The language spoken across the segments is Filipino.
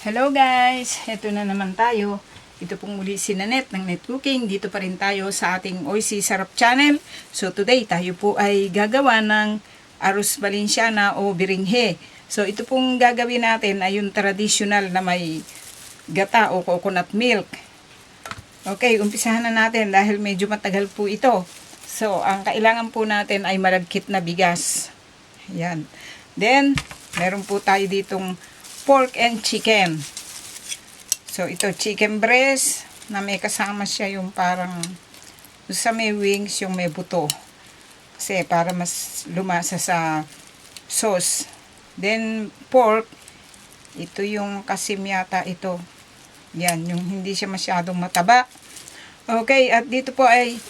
Hello guys! Ito na naman tayo. Ito pong muli si Nanette ng Net Cooking. Dito pa rin tayo sa ating Oisy Sarap Channel. So today tayo po ay gagawa ng arroz valenciana o biringhe. So ito pong gagawin natin ay yung traditional na may gata o coconut milk. Okay, umpisahan na natin dahil medyo matagal po ito. So ang kailangan po natin ay malagkit na bigas. Yan. Then, meron po tayo ditong pork and chicken. So, ito chicken breast na may kasama siya yung parang sa may wings, yung may buto. Kasi para mas lumasa sa sauce. Then, pork. Ito yung kasim yata ito. Yan, yung hindi siya masyadong mataba. Okay, at dito po ay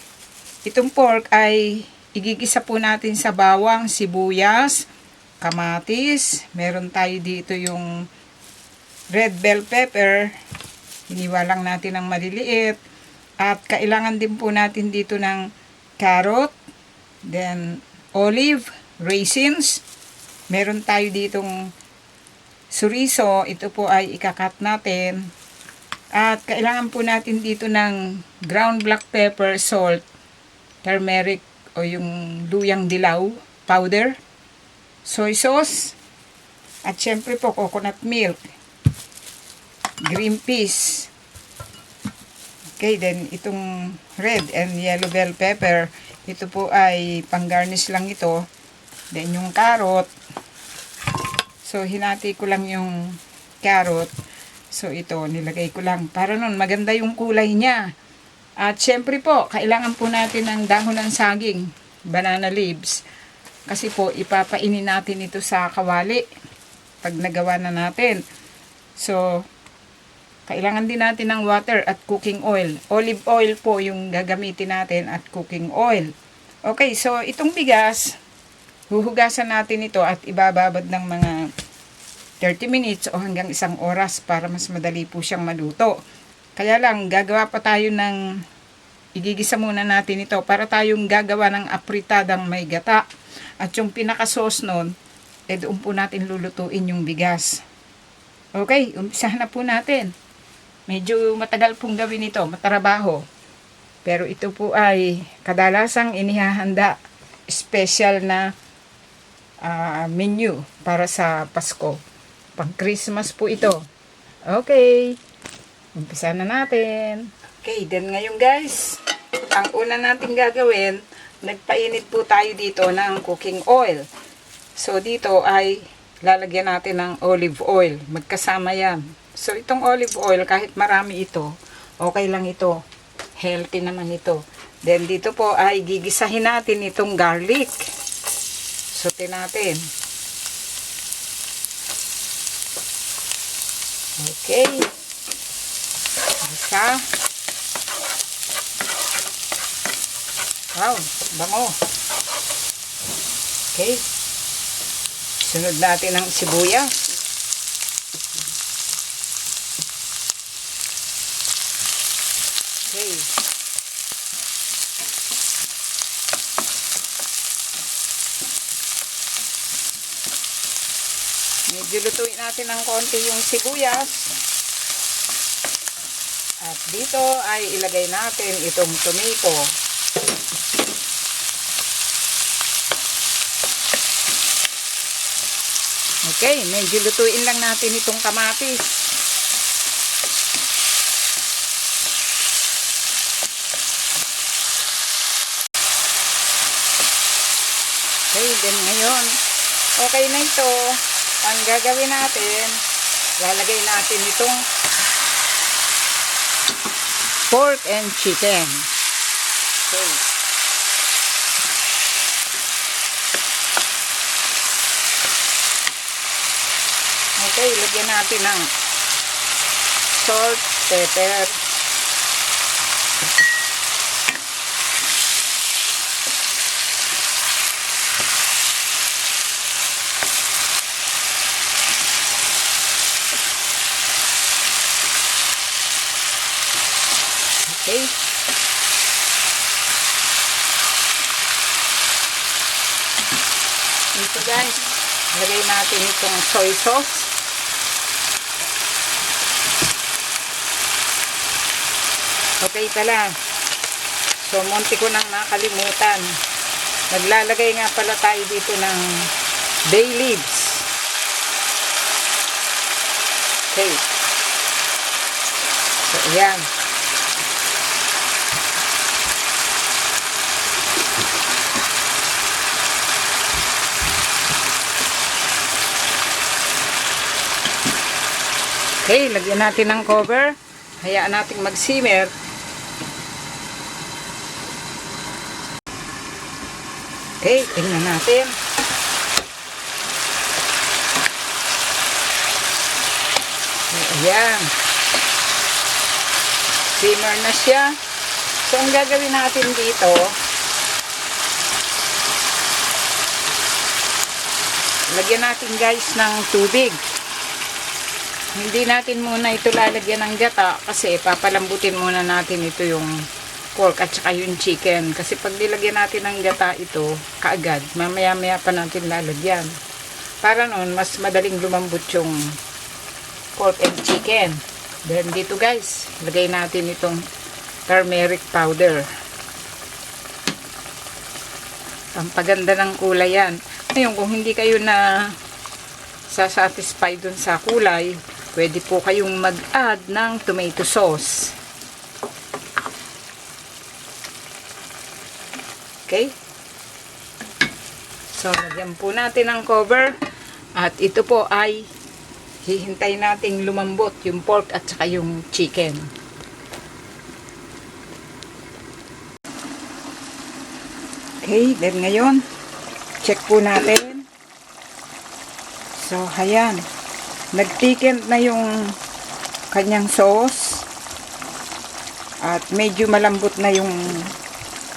itong pork ay igigisa po natin sa bawang, sibuyas, kamatis, meron tayo dito yung red bell pepper, hiniwa lang natin ng maliliit, at kailangan din po natin dito ng carrot, then olive, raisins, meron tayo ditong suriso, ito po ay ikakat natin, at kailangan po natin dito ng ground black pepper, salt, turmeric o yung luyang dilaw powder, soy sauce, at syempre po coconut milk, green peas. Okay, then itong red and yellow bell pepper, ito po ay pang-garnish lang ito. Then yung carrot, so hinati ko lang yung carrot. So ito, nilagay ko lang para nun maganda yung kulay niya. At syempre po, kailangan po natin ng dahon ng saging, banana leaves. Kasi po, ipapainin natin ito sa kawali pag nagawa na natin. So, kailangan din natin ng water at cooking oil. Olive oil po yung gagamitin natin at cooking oil. Okay, so itong bigas, huhugasan natin ito at ibababad ng mga 30 minutes o hanggang 1 oras para mas madali po siyang maluto. Kaya lang, gagawa pa tayo ng, igigisa muna natin ito para tayong gagawa ng apritadang may gata. At yung pinaka-sauce nun, doon po natin lulutuin yung bigas. Okay, umpisahan na po natin. Medyo matagal pong gawin ito, matarabaho. Pero ito po ay kadalasang inihahanda special na menu para sa Pasko. Pang Christmas po ito. Okay, umpisahan na natin. Okay, then ngayon guys, ang una natin gagawin, nagpainit po tayo dito ng cooking oil. So, dito ay lalagyan natin ng olive oil. Magkasama yan. So, itong olive oil, kahit marami ito, okay lang ito. Healthy naman ito. Then, dito po ay gigisahin natin itong garlic. Sote natin. Okay. Isa. Wow, bango. Okay. Sunod natin ang sibuyas. Okay. Medyo lutuin natin ng konti yung sibuyas. At dito ay ilagay natin itong tomato. Okay, medyo lutuin lang natin itong kamatis. Okay, then ngayon, okay na ito. Ang gagawin natin, lalagay natin itong pork and chicken. Okay. Okay, lagyan natin ng salt, pepper. Okay. Ito guys, lagay natin itong soy sauce. Okay pala. So, munti ko nang nakalimutan. Naglalagay nga pala tayo dito ng bay leaves. Okay. So, ayan. Okay, lagyan natin ng cover. Hayaan natin mag-simmer. Okay, tingnan natin. Ayan. Simmer na siya. So, ang gagawin natin dito, lagyan natin guys ng tubig. Hindi natin muna ito lalagyan ng gata kasi papalambutin muna natin ito yung pork at saka yung chicken. Kasi pag nilagyan natin ng gata ito, kaagad, mamaya-maya pa natin lalagyan. Para noon, mas madaling lumambot yung pork and chicken. Then dito guys, lagay natin itong turmeric powder. Ang paganda ng kulay yan. Ngayon, kung hindi kayo na sasatisfy dun sa kulay, pwede po kayong mag-add ng tomato sauce. Okay? So, lagyan po natin ang cover. At ito po ay hihintay nating lumambot yung pork at saka yung chicken. Okay, then ngayon, check po natin. So, ayan. Nag-thickened na yung kanyang sauce. At medyo malambot na yung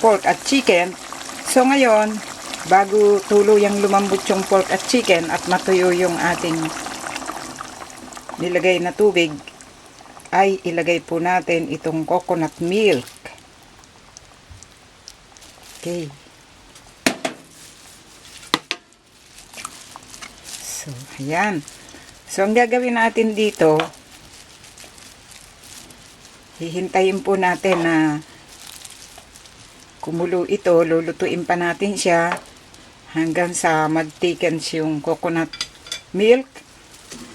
pork at chicken. So, ngayon, bago tuluyang lumambot yung pork at chicken at matuyo yung ating nilagay na tubig, ay ilagay po natin itong coconut milk. Okay. So, ayan. So, ang gagawin natin dito, hihintayin po natin na kumulo ito, lulutuin pa natin siya hanggang sa mag-thicken yung coconut milk.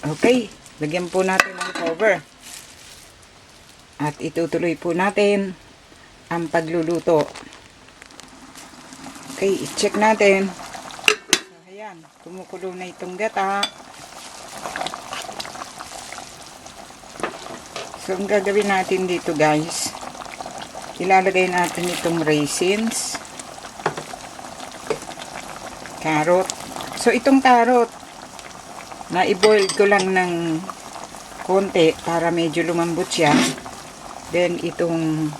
Okay, lagyan po natin ng cover. At itutuloy po natin ang pagluluto. Okay, i-check natin. So, ayan, kumukulo na itong gata. So, ang gagawin natin dito guys, ilalagay natin itong raisins, carrot. So, itong carrot, na-i-boil ko lang ng konti para medyo lumambot siya. Then, itong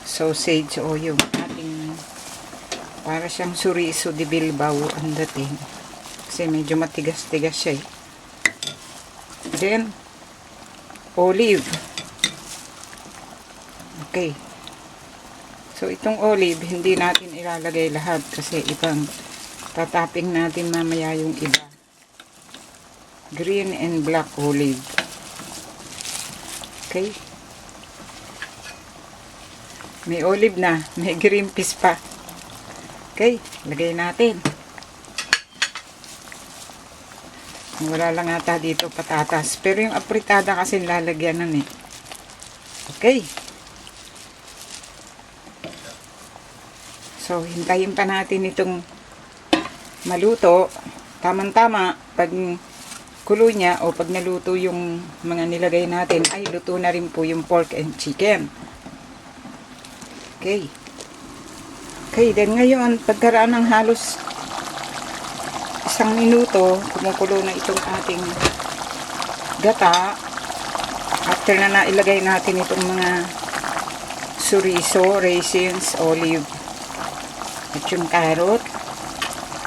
sausage o yung ating, para siyang chorizo de Bilbao ang dating. Kasi medyo matigas-tigas siya eh. Then, olive. Okay. So, itong olive, hindi natin ilalagay lahat kasi ibang tataping natin mamaya yung iba. Green and black olive. Okay. May olive na. May green peas pa. Okay. Lagay natin. Wala lang ata dito patatas. Pero yung apritada kasi lalagyan nun eh. Okay. So, hintayin pa natin itong maluto. Tamang-tama, pag kulo niya o pag naluto yung mga nilagay natin, ay luto na rin po yung pork and chicken. Okay. Okay, then ngayon, pagkaraan ng halos 1 minuto, kumukulo na itong ating gata. After na nailagay natin itong mga chorizo, raisins, olive, at yung carrot.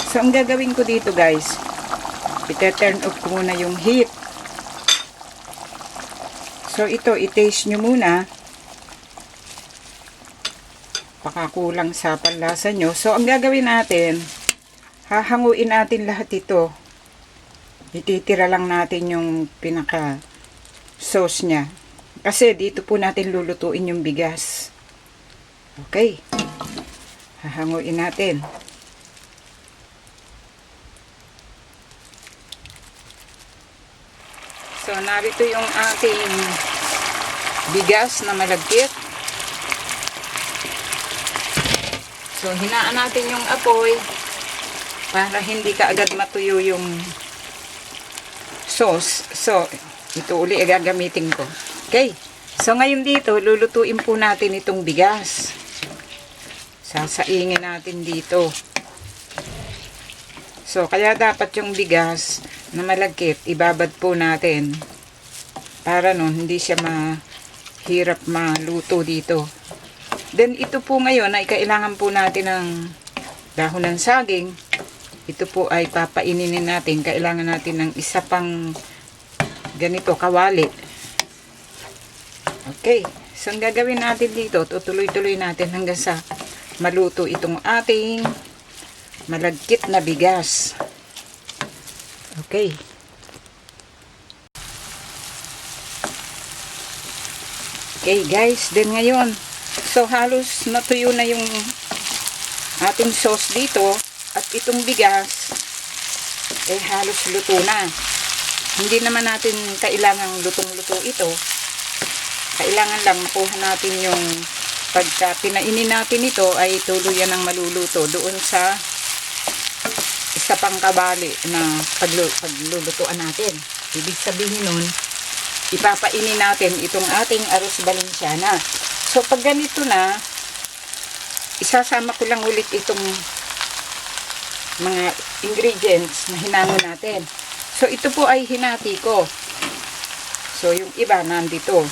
So, ang gagawin ko dito guys, ite-turn off ko muna yung heat. So, ito, i-taste nyo muna. Baka kulang sa panlasa nyo. So, ang gagawin natin, hahanguin natin lahat ito. Ititira lang natin yung pinaka sauce niya. Kasi dito po natin lulutuin yung bigas. Okay. Hahanguin natin. So, narito yung ating bigas na malagkit. So, hinaan natin yung apoy para hindi kaagad matuyo yung sauce. So, ito uli ay gagamitin ko. Okay. So, ngayon dito, lulutuin po natin itong bigas. Sasaingin natin dito. So, kaya dapat yung bigas na malagkit, ibabad po natin. Para nun, hindi siya mahirap maluto dito. Then, ito po ngayon ay kailangan po natin ng dahon ng saging. Ito po ay papaininin natin. Kailangan natin ng isa pang ganito, kawali. Okay. So, ang gagawin natin dito, tutuloy-tuloy natin hanggang sa maluto itong ating malagkit na bigas. Okay. Okay guys, then ngayon, so halos natuyo na yung ating sauce dito at itong bigas eh halos luto na. Hindi naman natin kailangang lutong-luto ito. Kailangan lang makuha natin yung pagka pinainin natin ito ay tuluyan ng maluluto doon sa isa pang kabali na paglulutuan natin. Ibig sabihin nun, ipapainin natin itong ating arroz valenciana. So, pag ganito na, isasama ko lang ulit itong mga ingredients na hinango natin. So, ito po ay hinati ko. So, yung iba nandito.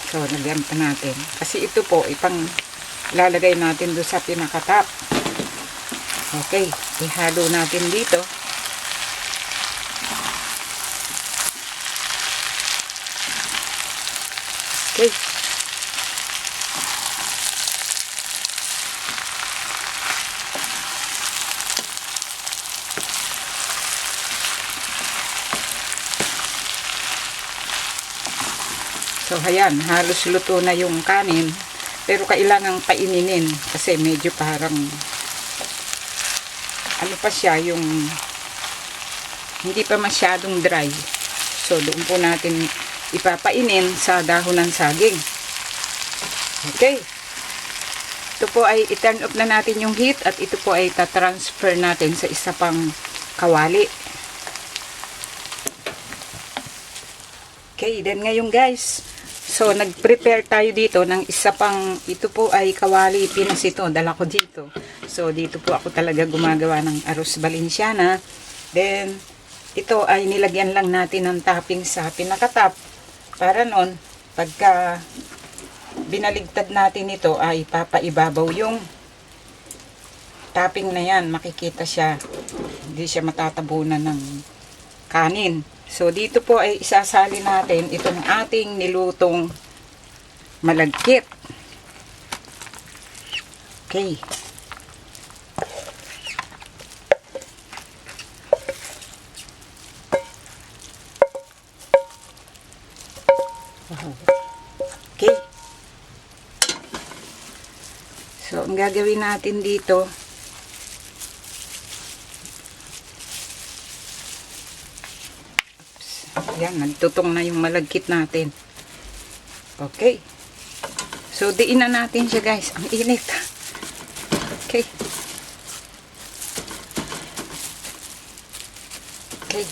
So, lagyan pa natin. Kasi ito po, ipang lalagay natin doon sa pinakatap. Okay, ihalo natin dito. Okay. So, ayan, halos luto na yung kanin. Pero kailangang paininin kasi medyo parang ano pa siya, yung hindi pa masyadong dry. So, doon po natin ipapainin sa dahon ng saging. Okay. Ito po ay i-turn off na natin yung heat at ito po ay ta-transfer natin sa isa pang kawali. Okay, then ngayon guys, so nag-prepare tayo dito ng isa pang, ito po ay kawali pinas ito, dala ko dito. So dito po ako talaga gumagawa ng arroz valenciana. Then ito ay nilagyan lang natin ng topping sa pinakatap. Para nun, pagka binaligtad natin ito ay papaibabaw yung topping na yan. Makikita siya, hindi siya matatabunan ng kanin. So, dito po ay isasali natin itong ating nilutong malagkit. Okay. Okay. So, ang gagawin natin dito, yan, nagtutong na yung malagkit natin. Okay. So, diin na natin siya guys. Ang init. Okay. Okay.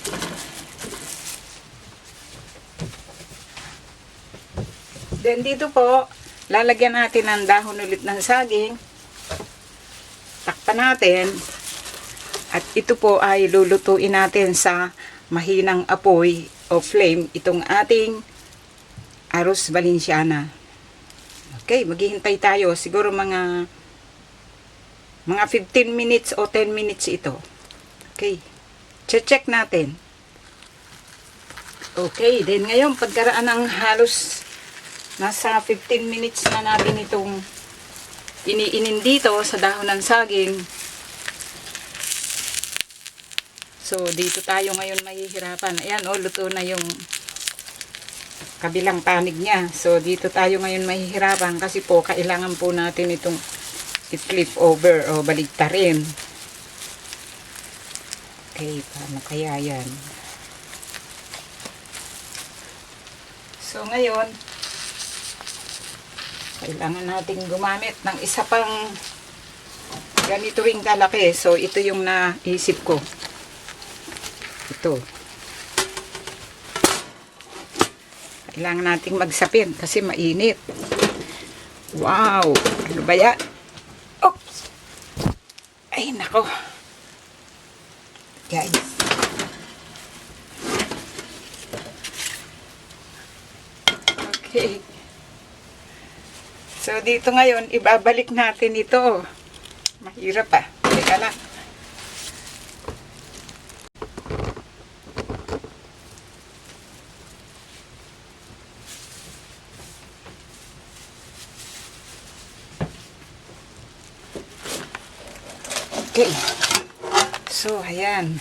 Then, dito po, lalagyan natin ng dahon ulit ng saging. Takpan natin. At ito po ay lulutuin natin sa mahinang apoy o flame itong ating arroz valenciana. Okay, maghihintay tayo. Siguro mga 15 minutes o 10 minutes ito. Okay. Check natin. Okay, then ngayon pagkaraan ng halos nasa 15 minutes na natin itong iniinin dito sa dahon ng saging. So, dito tayo ngayon mahihirapan. Ayan, oh, luto na yung kabilang panig niya. So, dito tayo ngayon mahihirapan kasi po, kailangan po natin itong i-flip over o baligtarin. Okay, paano kaya yan? So, ngayon, kailangan natin gumamit ng isa pang ganito ring kalaki. So, ito yung naisip ko. Ito. Kailangan nating magsapin kasi mainit. Wow! Ano ba yan? Oops! Ay, nako. Guys. Okay. So, dito ngayon, ibabalik natin ito. Mahirap pa. Teka lang. Okay. So, ayan.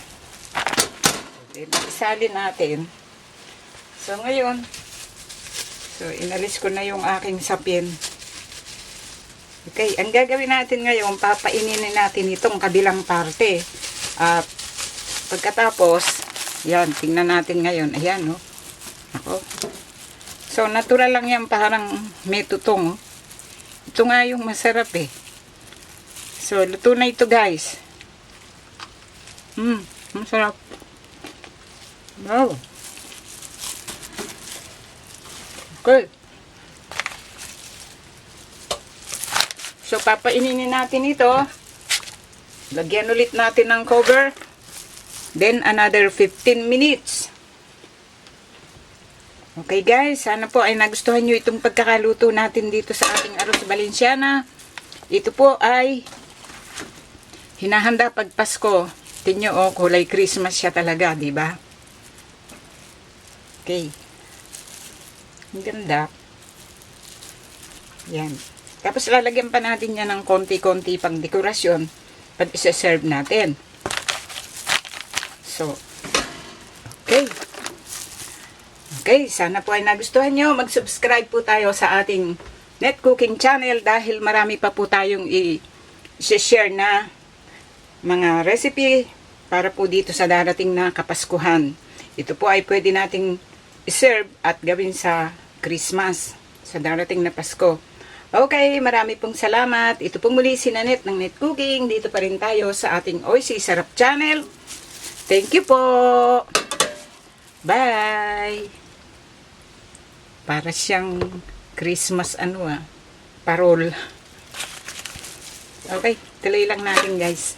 Isalin natin. So, ngayon, inalis ko na yung aking sapin. Okay, ang gagawin natin ngayon, papaininin natin itong kabilang parte. At, pagkatapos, yan, tingnan natin ngayon. Ayan, no? Ako. So, natural lang yan, parang may tutong. Ito nga yung masarap eh. So, luto na ito, guys. Masarap. Wow. Okay. So, papaininin natin ito. Lagyan ulit natin ng cover. Then, another 15 minutes. Okay, guys. Sana po ay nagustuhan nyo itong pagkakaluto natin dito sa ating arroz Valenciana. Ito po ay hinahanda pag Pasko. Tingnan nyo, kulay Christmas siya talaga, di ba? Okay. Ang ganda. Yan. Tapos lalagyan pa natin yan ng konti-konti pang dekorasyon pag isa-serve natin. So, okay. Okay, sana po ay nagustuhan nyo. Mag-subscribe po tayo sa ating Net Cooking Channel dahil marami pa po tayong i-share na mga recipe para po dito sa darating na Kapaskuhan. Ito po ay pwede nating i-serve at gawin sa Christmas, sa darating na Pasko. Okay, marami pong salamat. Ito pong muli si Nanette ng Net Cooking. Dito pa rin tayo sa ating OC Sarap Channel. Thank you po. Bye. Para siyang Christmas parol. Okay, tuloy lang natin guys.